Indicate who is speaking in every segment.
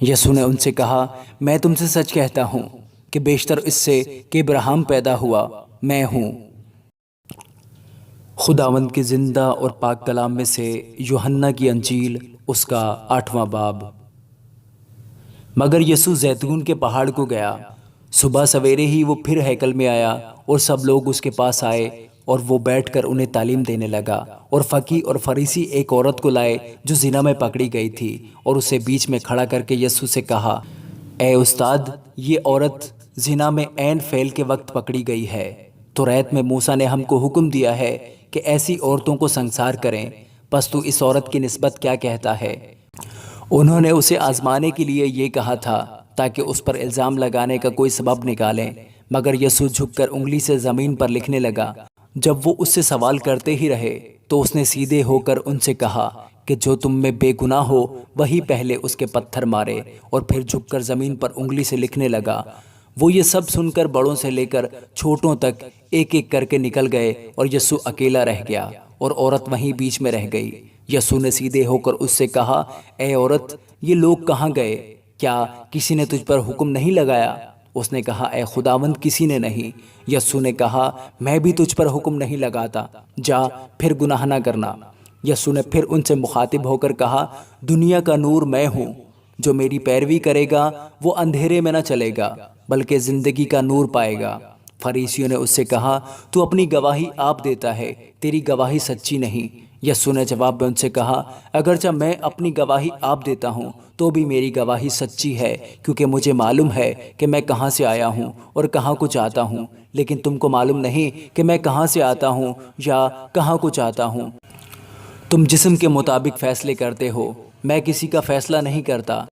Speaker 1: یسوع نے ان سے کہا، میں تم سے سچ کہتا ہوں کہ بیشتر اس سے کہ ابراہیم پیدا ہوا میں ہوں۔ خداوند کے زندہ اور پاک کلام میں سے یوحنا کی انجیل، اس کا 8واں باب۔ مگر یسوع زیتون کے پہاڑ کو گیا۔ صبح سویرے ہی وہ پھر ہیکل میں آیا اور سب لوگ اس کے پاس آئے اور وہ بیٹھ کر انہیں تعلیم دینے لگا۔ اور فقی اور فریسی ایک عورت کو لائے جو زنا میں پکڑی گئی تھی، اور اسے بیچ میں کھڑا کر کے یسوع سے کہا، اے استاد، یہ عورت زنا میں عین فعل کے وقت پکڑی گئی ہے۔ توریت میں موسیٰ نے ہم کو حکم دیا ہے کہ ایسی عورتوں کو سنسار کریں، پس تو اس عورت کی نسبت کیا کہتا ہے؟ انہوں نے اسے آزمانے کے لیے یہ کہا تھا تاکہ اس پر الزام لگانے کا کوئی سبب نکالیں، مگر یسوع جھک کر انگلی سے زمین پر لکھنے لگا۔ جب وہ اس سے سوال کرتے ہی رہے تو اس نے سیدھے ہو کر ان سے کہا کہ جو تم میں بے گناہ ہو وہی پہلے اس کے پتھر مارے، اور پھر جھک کر زمین پر انگلی سے لکھنے لگا۔ وہ یہ سب سن کر بڑوں سے لے کر چھوٹوں تک ایک ایک کر کے نکل گئے، اور یسوع اکیلا رہ گیا اور عورت وہیں بیچ میں رہ گئی۔ یسوع نے سیدھے ہو کر اس سے کہا، اے عورت، یہ لوگ کہاں گئے؟ کیا کسی نے تجھ پر حکم نہیں لگایا؟ اس نے کہا، اے خداوند، کسی نے نہیں۔ یسوع نے کہا، میں بھی تجھ پر حکم نہیں لگاتا، جا پھر گناہ نہ کرنا۔ یسوع نے پھر ان سے مخاطب ہو کر کہا، دنیا کا نور میں ہوں، جو میری پیروی کرے گا وہ اندھیرے میں نہ چلے گا بلکہ زندگی کا نور پائے گا۔ فریسیوں نے اس سے کہا، تو اپنی گواہی آپ دیتا ہے، تیری گواہی سچی نہیں۔ یسوع نے جواب میں ان سے کہا، اگرچہ میں اپنی گواہی آپ دیتا ہوں تو بھی میری گواہی سچی ہے، کیونکہ مجھے معلوم ہے کہ میں کہاں سے آیا ہوں اور کہاں کو جاتا ہوں، لیکن تم کو معلوم نہیں کہ میں کہاں سے آتا ہوں یا کہاں کو جاتا ہوں۔ تم جسم کے مطابق فیصلے کرتے ہو، میں کسی کا فیصلہ نہیں کرتا،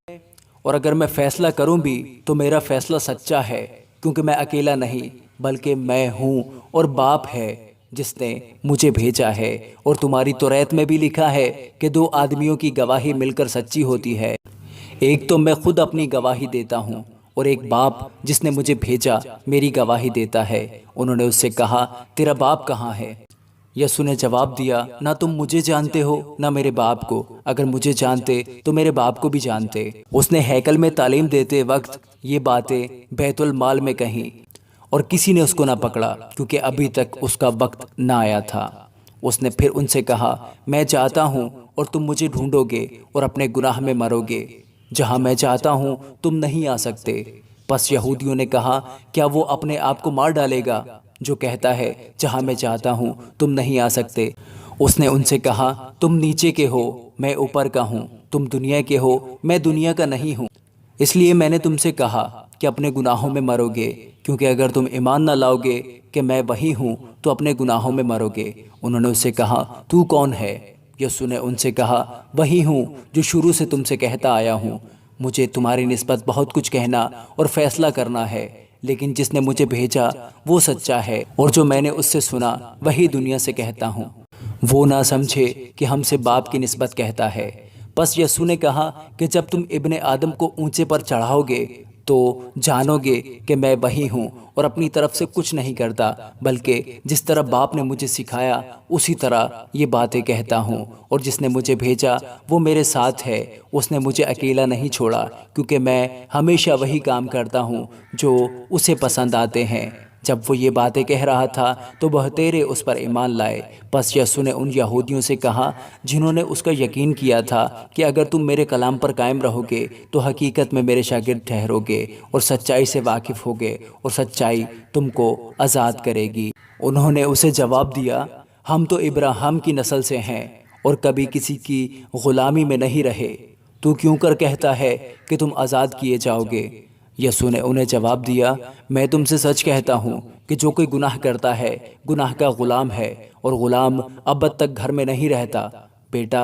Speaker 1: اور اگر میں فیصلہ کروں بھی تو میرا فیصلہ سچا ہے، کیونکہ میں اکیلا نہیں بلکہ میں ہوں اور باپ ہے جس نے مجھے بھیجا ہے۔ اور تمہاری توریت میں بھی لکھا ہے کہ دو آدمیوں کی گواہی مل کر سچی ہوتی ہے۔ ایک تو میں خود اپنی گواہی دیتا ہوں، اور ایک باپ جس نے مجھے بھیجا میری گواہی دیتا ہے۔ انہوں نے اس سے کہا، تیرا باپ کہاں ہے؟ یسوع نے جواب دیا، نہ تم مجھے جانتے ہو نہ میرے باپ کو، اگر مجھے جانتے تو میرے باپ کو بھی جانتے۔ اس نے ہیکل میں تعلیم دیتے وقت یہ باتیں بیت المال میں کہیں، اور کسی نے اس کو نہ پکڑا کیونکہ ابھی تک اس کا وقت نہ آیا تھا۔ اس نے پھر ان سے کہا، میں جاتا ہوں اور تم مجھے ڈھونڈو گے اور اپنے گناہ میں مرو گے۔ جہاں میں جاتا ہوں تم نہیں آ سکتے۔ پس یہودیوں نے کہا، کیا وہ اپنے آپ کو مار ڈالے گا جو کہتا ہے جہاں میں جاتا ہوں تم نہیں آ سکتے؟ اس نے ان سے کہا، تم نیچے کے ہو، میں اوپر کا ہوں، تم دنیا کے ہو، میں دنیا کا نہیں ہوں۔ اس لیے میں نے تم سے کہا کہ اپنے گناہوں میں مرو گے، کیونکہ اگر تم ایمان نہ لاؤ گے کہ میں وہی ہوں تو اپنے گناہوں میں مرو گے۔ انہوں نے اس سے کہا، تو کون ہے؟ یسوع نے ان سے کہا، وہی ہوں جو شروع سے تم سے کہتا آیا ہوں۔ مجھے تمہاری نسبت بہت کچھ کہنا اور فیصلہ کرنا ہے، لیکن جس نے مجھے بھیجا وہ سچا ہے، اور جو میں نے اس سے سنا وہی دنیا سے کہتا ہوں۔ وہ نہ سمجھے کہ ہم سے باپ کی نسبت کہتا ہے۔ پس یسوع نے کہا کہ جب تم ابن آدم کو اونچے پر چڑھاؤ گے تو جانو گے کہ میں وہی ہوں، اور اپنی طرف سے کچھ نہیں کرتا، بلکہ جس طرح باپ نے مجھے سکھایا اسی طرح یہ باتیں کہتا ہوں۔ اور جس نے مجھے بھیجا وہ میرے ساتھ ہے، اس نے مجھے اکیلا نہیں چھوڑا، کیونکہ میں ہمیشہ وہی کام کرتا ہوں جو اسے پسند آتے ہیں۔ جب وہ یہ باتیں کہہ رہا تھا تو بہتیرے اس پر ایمان لائے۔ پس یسوع نے ان یہودیوں سے کہا جنہوں نے اس کا یقین کیا تھا کہ اگر تم میرے کلام پر قائم رہو گے تو حقیقت میں میرے شاگرد ٹھہرو گے اور سچائی سے واقف ہوگے، اور سچائی تم کو آزاد کرے گی۔ انہوں نے اسے جواب دیا، ہم تو ابراہیم کی نسل سے ہیں اور کبھی کسی کی غلامی میں نہیں رہے، تو کیوں کر کہتا ہے کہ تم آزاد کیے جاؤ گے؟ یسوع نے انہیں جواب دیا، میں تم سے سچ کہتا ہوں کہ جو کوئی گناہ کرتا ہے گناہ کا غلام ہے، اور غلام ابد تک گھر میں نہیں رہتا، بیٹا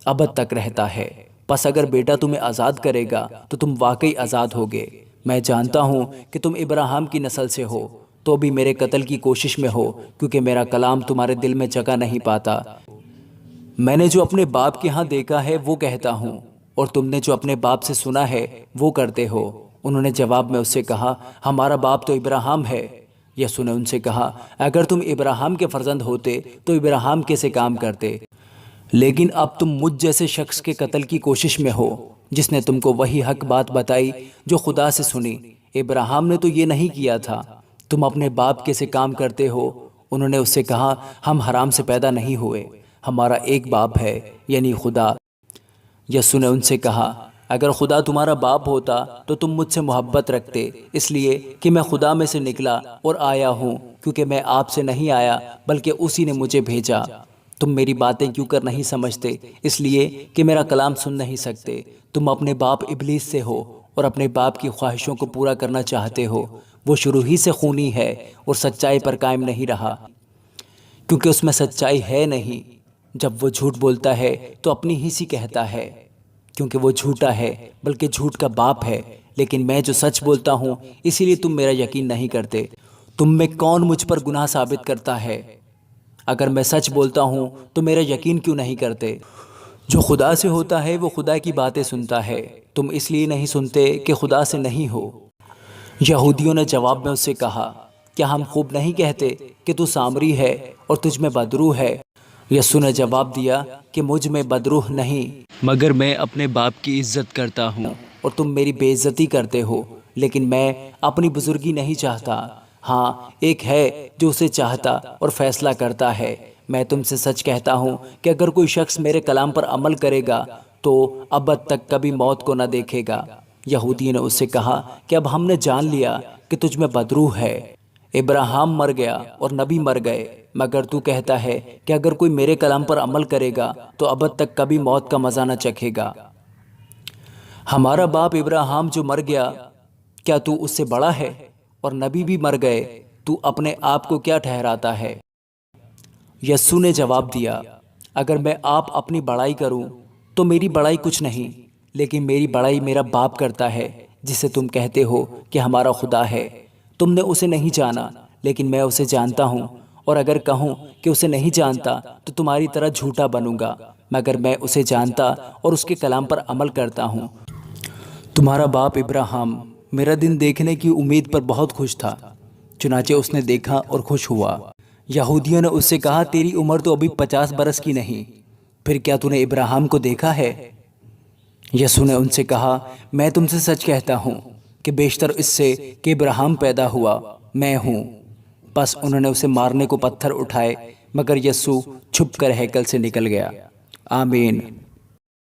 Speaker 1: ابد تک رہتا ہے۔ پس اگر بیٹا تمہیں آزاد کرے گا تو تم واقعی آزاد ہوگے۔ میں جانتا ہوں کہ تم ابراہیم کی نسل سے ہو، تو بھی میرے قتل کی کوشش میں ہو، کیونکہ میرا کلام تمہارے دل میں جگہ نہیں پاتا۔ میں نے جو اپنے باپ کے ہاں دیکھا ہے وہ کہتا ہوں، اور تم نے جو اپنے باپ سے سنا ہے وہ کرتے ہو۔ انہوں نے جواب میں اس سے کہا، ہمارا باپ تو ابراہیم ہے۔ یسوع نے ان سے کہا، اگر تم ابراہیم کے فرزند ہوتے تو ابراہیم کیسے کام کرتے؟ لیکن اب تم مجھ جیسے شخص کے قتل کی کوشش میں ہو۔ جس نے تم کو وہی حق بات بتائی جو خدا سے سنی۔ ابراہیم نے تو یہ نہیں کیا تھا۔ تم اپنے باپ کے سے کام کرتے ہو۔ انہوں نے اس سے کہا، ہم حرام سے پیدا نہیں ہوئے، ہمارا ایک باپ ہے، یعنی خدا۔ یسوع نے ان سے کہا، اگر خدا تمہارا باپ ہوتا تو تم مجھ سے محبت رکھتے، اس لیے کہ میں خدا میں سے نکلا اور آیا ہوں، کیونکہ میں آپ سے نہیں آیا بلکہ اسی نے مجھے بھیجا۔ تم میری باتیں کیوں کر نہیں سمجھتے؟ اس لیے کہ میرا کلام سن نہیں سکتے۔ تم اپنے باپ ابلیس سے ہو اور اپنے باپ کی خواہشوں کو پورا کرنا چاہتے ہو۔ وہ شروع ہی سے خونی ہے اور سچائی پر قائم نہیں رہا، کیونکہ اس میں سچائی ہے نہیں۔ جب وہ جھوٹ بولتا ہے تو اپنی ہی سی کہتا ہے، کیونکہ وہ جھوٹا ہے بلکہ جھوٹ کا باپ ہے۔ لیکن میں جو سچ بولتا ہوں، اسی لیے تم میرا یقین نہیں کرتے۔ تم میں کون مجھ پر گناہ ثابت کرتا ہے؟ اگر میں سچ بولتا ہوں تو میرا یقین کیوں نہیں کرتے؟ جو خدا سے ہوتا ہے وہ خدا کی باتیں سنتا ہے، تم اس لیے نہیں سنتے کہ خدا سے نہیں ہو۔ یہودیوں نے جواب میں اس سے کہا، کیا ہم خوب نہیں کہتے کہ تو سامری ہے اور تجھ میں بدروح ہے؟ یسوع نے جواب دیا کہ مجھ میں بدروح نہیں، مگر میں اپنے باپ کی عزت کرتا ہوں اور تم میری بے عزتی کرتے ہو۔ لیکن میں اپنی بزرگی نہیں چاہتا، ہاں ایک ہے جو اسے چاہتا اور فیصلہ کرتا ہے۔ میں تم سے سچ کہتا ہوں کہ اگر کوئی شخص میرے کلام پر عمل کرے گا تو ابد تک کبھی موت کو نہ دیکھے گا۔ یہودی نے اس سے کہا کہ اب ہم نے جان لیا کہ تجھ میں بدروح ہے۔ ابراہیم مر گیا اور نبی مر گئے، مگر تو کہتا ہے کہ اگر کوئی میرے کلام پر عمل کرے گا تو ابد تک کبھی موت کا مزہ نہ چکھے گا۔ ہمارا باپ ابراہیم جو مر گیا، کیا تو اس سے بڑا ہے؟ اور نبی بھی مر گئے، تو اپنے آپ کو کیا ٹھہراتا ہے؟ یسوع نے جواب دیا، اگر میں آپ اپنی بڑائی کروں تو میری بڑائی کچھ نہیں، لیکن میری بڑائی میرا باپ کرتا ہے، جسے تم کہتے ہو کہ ہمارا خدا ہے۔ تم نے اسے نہیں جانا، لیکن میں اسے جانتا ہوں، اور اگر کہوں کہ اسے نہیں جانتا تو تمہاری طرح جھوٹا بنوں گا، مگر میں اسے جانتا اور اس کے کلام پر عمل کرتا ہوں۔ تمہارا باپ ابراہیم میرا دن دیکھنے کی امید پر بہت خوش تھا، چنانچہ اس نے دیکھا اور خوش ہوا۔ یہودیوں نے اس سے کہا، تیری عمر تو ابھی 50 برس کی نہیں، پھر کیا تو نے ابراہیم کو دیکھا ہے؟ یسوع نے ان سے کہا، میں تم سے سچ کہتا ہوں کہ بیشتر اس سے کہ ابراہیم پیدا ہوا میں ہوں۔ بس انہوں نے اسے مارنے کو پتھر اٹھائے، مگر یسوع چھپ کر ہیکل سے نکل گیا۔ آمین۔